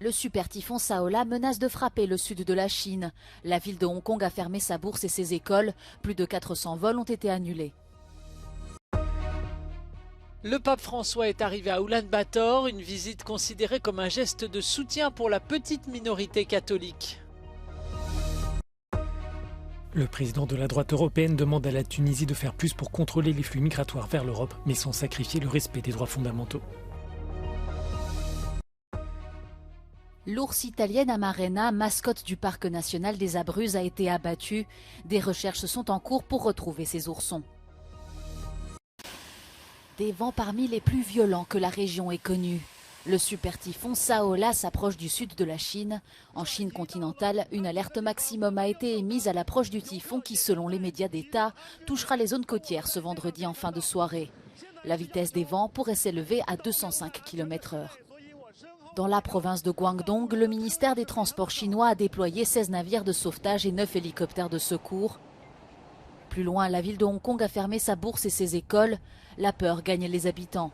Le super typhon Saola menace de frapper le sud de la Chine. La ville de Hong Kong a fermé sa bourse et ses écoles. Plus de 400 vols ont été annulés. Le pape François est arrivé à Oulan-Bator, une visite considérée comme un geste de soutien pour la petite minorité catholique. Le président de la droite européenne demande à la Tunisie de faire plus pour contrôler les flux migratoires vers l'Europe, mais sans sacrifier le respect des droits fondamentaux. L'ours italienne Amarena, mascotte du parc national des Abruzzes, a été abattue. Des recherches sont en cours pour retrouver ces oursons. Des vents parmi les plus violents que la région ait connus. Le super typhon Saola s'approche du sud de la Chine. En Chine continentale, une alerte maximum a été émise à l'approche du typhon qui, selon les médias d'État, touchera les zones côtières ce vendredi en fin de soirée. La vitesse des vents pourrait s'élever à 205 km/h. Dans la province de Guangdong, le ministère des Transports chinois a déployé 16 navires de sauvetage et 9 hélicoptères de secours. Plus loin, la ville de Hong Kong a fermé sa bourse et ses écoles. La peur gagne les habitants.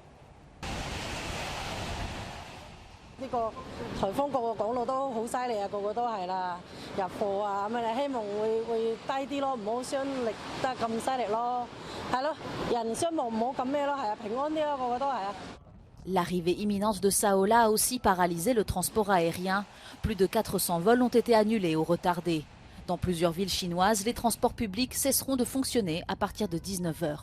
L'arrivée imminente de Saola a aussi paralysé le transport aérien. Plus de 400 vols ont été annulés ou retardés. Dans plusieurs villes chinoises, les transports publics cesseront de fonctionner à partir de 19 h.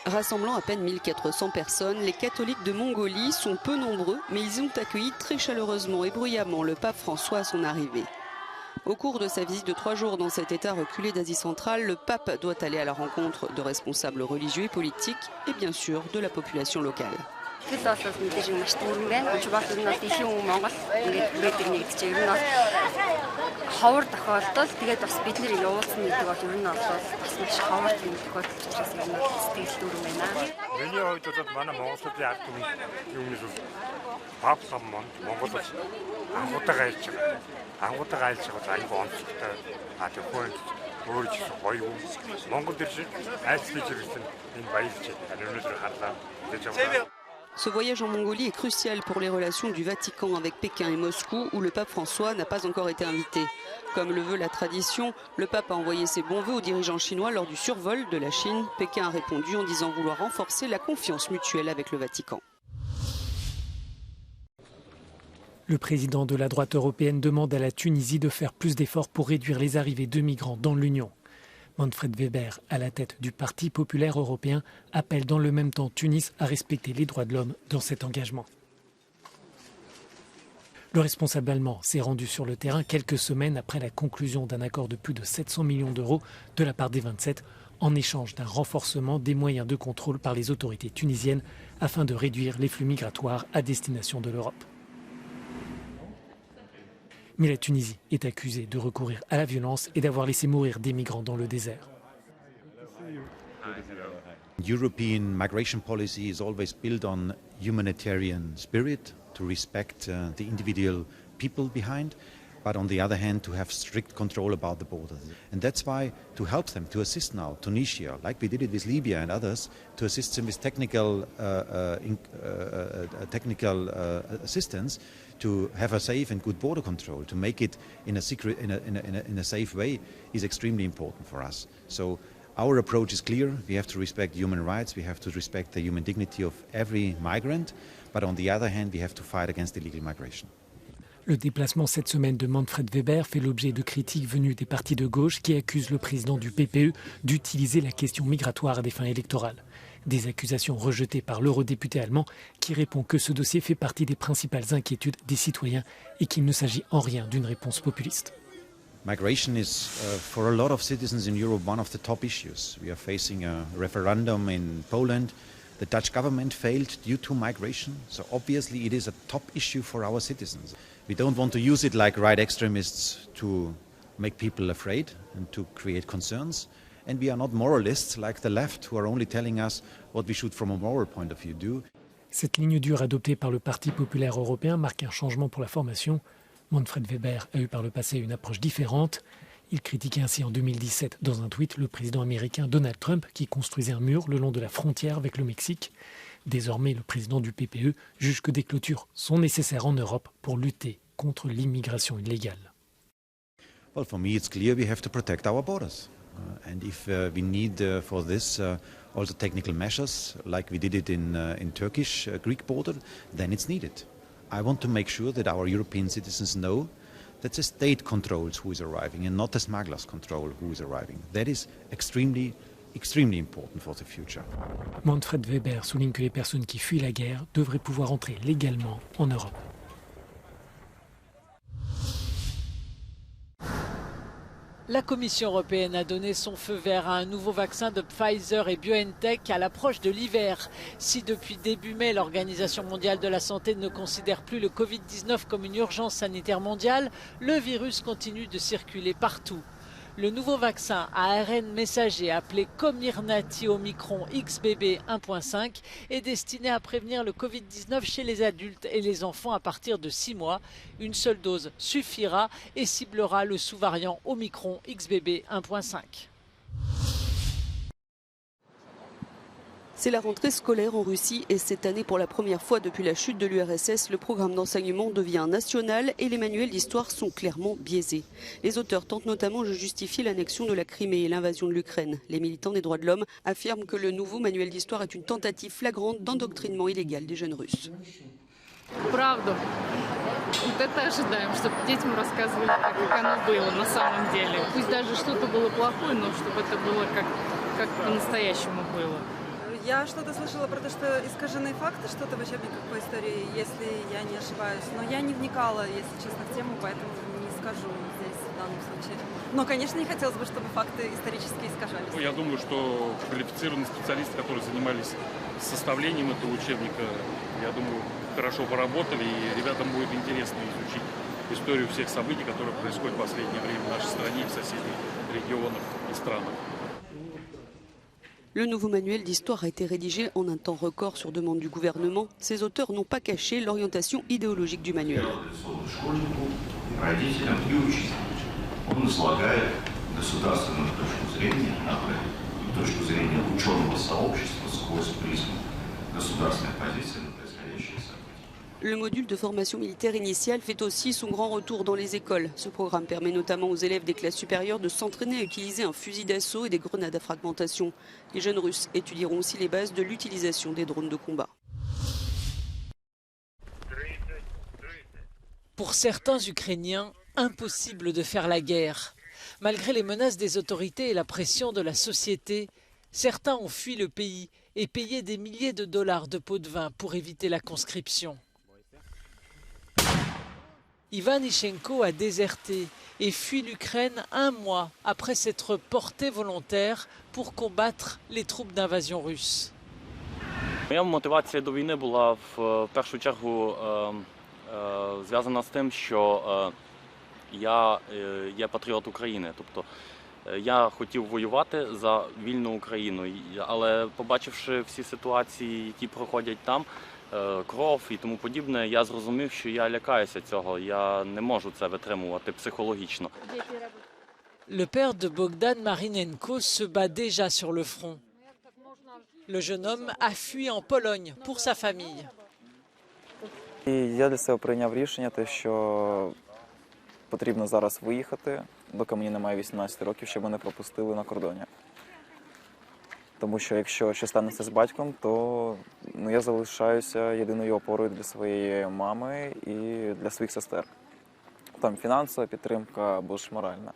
Rassemblant à peine 1400 personnes, les catholiques de Mongolie sont peu nombreux, mais ils ont accueilli très chaleureusement et bruyamment le pape François à son arrivée. Au cours de sa visite de 3 jours dans cet État reculé d'Asie centrale, le pape doit aller à la rencontre de responsables religieux et politiques et bien sûr de la population locale. Ce voyage en Mongolie est crucial pour les relations du Vatican avec Pékin et Moscou, où le pape François n'a pas encore été invité. Comme le veut la tradition, le pape a envoyé ses bons vœux aux dirigeants chinois lors du survol de la Chine. Pékin a répondu en disant vouloir renforcer la confiance mutuelle avec le Vatican. Le président de la droite européenne demande à la Tunisie de faire plus d'efforts pour réduire les arrivées de migrants dans l'Union. Manfred Weber, à la tête du Parti populaire européen, appelle dans le même temps Tunis à respecter les droits de l'homme dans cet engagement. Le responsable allemand s'est rendu sur le terrain quelques semaines après la conclusion d'un accord de plus de 700 millions d'euros de la part des 27 en échange d'un renforcement des moyens de contrôle par les autorités tunisiennes afin de réduire les flux migratoires à destination de l'Europe. Mais la Tunisie est accusée de recourir à la violence et d'avoir laissé mourir des migrants dans le désert. European migration policy is always built on humanitarian spirit, to respect the individual people behind, but on the other hand to have strict control about the borders. And that's why to help them, to assist now Tunisia, like we did it with Libya and others, to assist them with technical assistance, to have a safe and good border control, to make it in a safe way, is extremely important for us. So our approach is clear. We have to respect human rights. We have to respect the human dignity of every migrant. But on the other hand, we have to fight against illegal migration. Le déplacement cette semaine de Manfred Weber fait l'objet de critiques venues des partis de gauche qui accusent le président du PPE d'utiliser la question migratoire à des fins électorales. Des accusations rejetées par l'eurodéputé allemand qui répond que ce dossier fait partie des principales inquiétudes des citoyens et qu'il ne s'agit en rien d'une réponse populiste. Migration is, for a lot of citizens in Europe, one of the top issues. We are facing a referendum in Poland. The Dutch government failed due to migration, so obviously it is a top issue for our citizens. We don't want to use it like right extremists to make people afraid and to create concerns. And we are not moralists like the left who are only telling us what we should from a moral point of view do. Cette ligne dure adoptée par le Parti populaire européen marque un changement pour la formation. Manfred Weber a eu par le passé une approche différente. Il critiquait ainsi en 2017 dans un tweet le président américain Donald Trump qui construisait un mur le long de la frontière avec le Mexique. Désormais, le président du PPE juge que des clôtures sont nécessaires en Europe pour lutter contre l'immigration illégale. Well, for me, it's clear we have to protect our borders. And if we need for this also technical measures, like we did it in Turkish-Greek border, then it's needed. I want to make sure that our European citizens know that the state controls who is arriving and not the smugglers control who is arriving. That is extremely important for the future. Manfred Weber souligne que les personnes qui fuient la guerre devraient pouvoir entrer légalement en Europe. La Commission européenne a donné son feu vert à un nouveau vaccin de Pfizer et BioNTech à l'approche de l'hiver. Si depuis début mai, l'Organisation mondiale de la santé ne considère plus le Covid-19 comme une urgence sanitaire mondiale, le virus continue de circuler partout. Le nouveau vaccin à ARN messager appelé Comirnaty Omicron XBB 1.5 est destiné à prévenir le Covid-19 chez les adultes et les enfants à partir de 6 mois. Une seule dose suffira et ciblera le sous-variant Omicron XBB 1.5. C'est la rentrée scolaire en Russie et cette année, pour la première fois depuis la chute de l'URSS, le programme d'enseignement devient national et les manuels d'histoire sont clairement biaisés. Les auteurs tentent notamment de justifier l'annexion de la Crimée et l'invasion de l'Ukraine. Les militants des droits de l'homme affirment que le nouveau manuel d'histoire est une tentative flagrante d'endoctrinement illégal des jeunes Russes. Правду. Вот это ожидаем, чтобы детям рассказывали, как оно было на самом деле. Пусть даже что-то было плохое, но чтобы это было как по-настоящему было. Я что-то слышала про то, что искажены факты, что-то в учебниках по истории, если я не ошибаюсь. Но я не вникала, если честно, в тему, поэтому не скажу здесь в данном случае. Но, конечно, не хотелось бы, чтобы факты исторически искажались. Я думаю, что квалифицированные специалисты, которые занимались составлением этого учебника, я думаю, хорошо поработали, и ребятам будет интересно изучить историю всех событий, которые происходят в последнее время в нашей стране и в соседних регионах и странах. Le nouveau manuel d'histoire a été rédigé en un temps record sur demande du gouvernement. Ses auteurs n'ont pas caché l'orientation idéologique du manuel. Le module de formation militaire initiale fait aussi son grand retour dans les écoles. Ce programme permet notamment aux élèves des classes supérieures de s'entraîner à utiliser un fusil d'assaut et des grenades à fragmentation. Les jeunes Russes étudieront aussi les bases de l'utilisation des drones de combat. Pour certains Ukrainiens, impossible de faire la guerre. Malgré les menaces des autorités et la pression de la société, certains ont fui le pays et payé des milliers de dollars de pots de vin pour éviter la conscription. Ivan Ishchenko a déserté et fui l'Ukraine un mois après s'être porté volontaire pour combattre les troupes d'invasion russe. Моя мотивація до війни була в першу чергу зв'язана з тим, що я є патріот України. Тобто я хотів воювати за вільну Україну, але побачивши всі ситуації, які проходять там, кров і тому подібне, я зрозумів, що я лякаюся цього, я не можу це витримувати психологічно. Le père de Bogdan Marinenko se bat déjà sur le front. Le jeune homme a fui en Pologne pour sa famille. І я для себе прийняв рішення, що потрібно зараз виїхати, доки мені немає 18 років, щоб мене пропустили на кордоні. Тому що якщо щось станеться з батьком, то я залишаюся єдиною опорою для своєї мами і для своїх сестер. Там фінансова підтримка або ж моральна.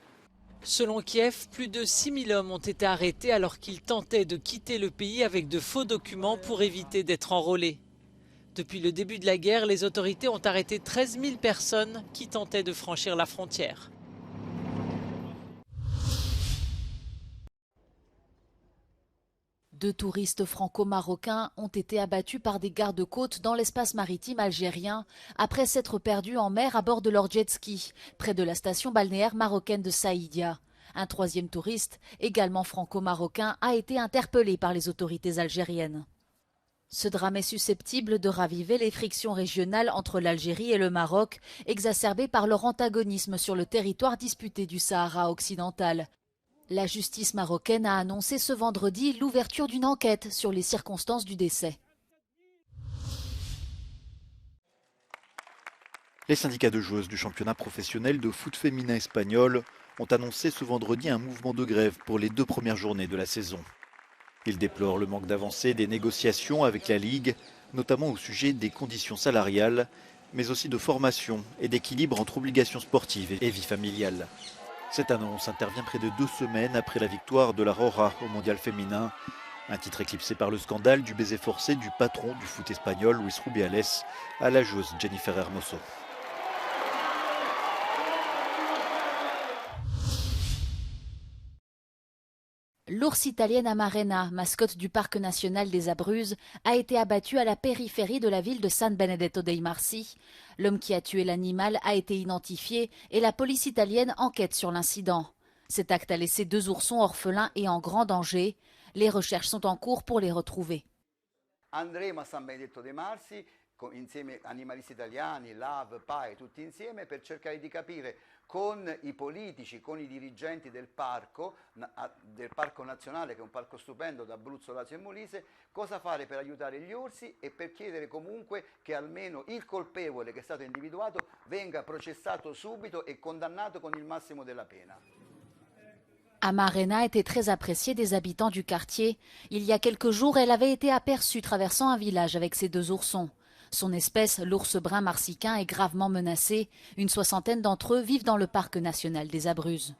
Selon Kiev, plus de 6000 hommes ont été arrêtés alors qu'ils tentaient de quitter le pays avec de faux documents pour éviter d'être enrôlés. Depuis le début de la guerre, les autorités ont arrêté 13 000 personnes qui tentaient de franchir la frontière. Deux touristes franco-marocains ont été abattus par des gardes-côtes dans l'espace maritime algérien après s'être perdus en mer à bord de leur jet-ski, près de la station balnéaire marocaine de Saïdia. Un troisième touriste, également franco-marocain, a été interpellé par les autorités algériennes. Ce drame est susceptible de raviver les frictions régionales entre l'Algérie et le Maroc, exacerbées par leur antagonisme sur le territoire disputé du Sahara occidental. La justice marocaine a annoncé ce vendredi l'ouverture d'une enquête sur les circonstances du décès. Les syndicats de joueuses du championnat professionnel de foot féminin espagnol ont annoncé ce vendredi un mouvement de grève pour les 2 premières journées de la saison. Ils déplorent le manque d'avancée des négociations avec la Ligue, notamment au sujet des conditions salariales, mais aussi de formation et d'équilibre entre obligations sportives et vie familiale. Cette annonce intervient près de 2 semaines après la victoire de la Roja au mondial féminin, un titre éclipsé par le scandale du baiser forcé du patron du foot espagnol Luis Rubiales à la joueuse Jennifer Hermoso. L'ours italienne Amarena, mascotte du parc national des Abruzzes, a été abattu à la périphérie de la ville de San Benedetto dei Marsi. L'homme qui a tué l'animal a été identifié et la police italienne enquête sur l'incident. Cet acte a laissé 2 oursons orphelins et en grand danger. Les recherches sont en cours pour les retrouver. Andremo a San Benedetto dei Marsi insieme animalisti italiani, LAV, PAE, tutti insieme per cercare di capire con i politici, con i dirigenti del parco nazionale, che è un parco stupendo d'Abruzzo, Lazio e Molise, cosa fare per aiutare gli orsi e per chiedere comunque che almeno il colpevole che è stato individuato venga processato subito e condannato con il massimo della pena. Amarena était très appréciée des habitants du quartier. Il y a quelques jours, elle avait été aperçue traversant un village avec ses 2 oursons. Son espèce, l'ours brun marsicain, est gravement menacée. Une 60aine d'entre eux vivent dans le parc national des Abruzzes.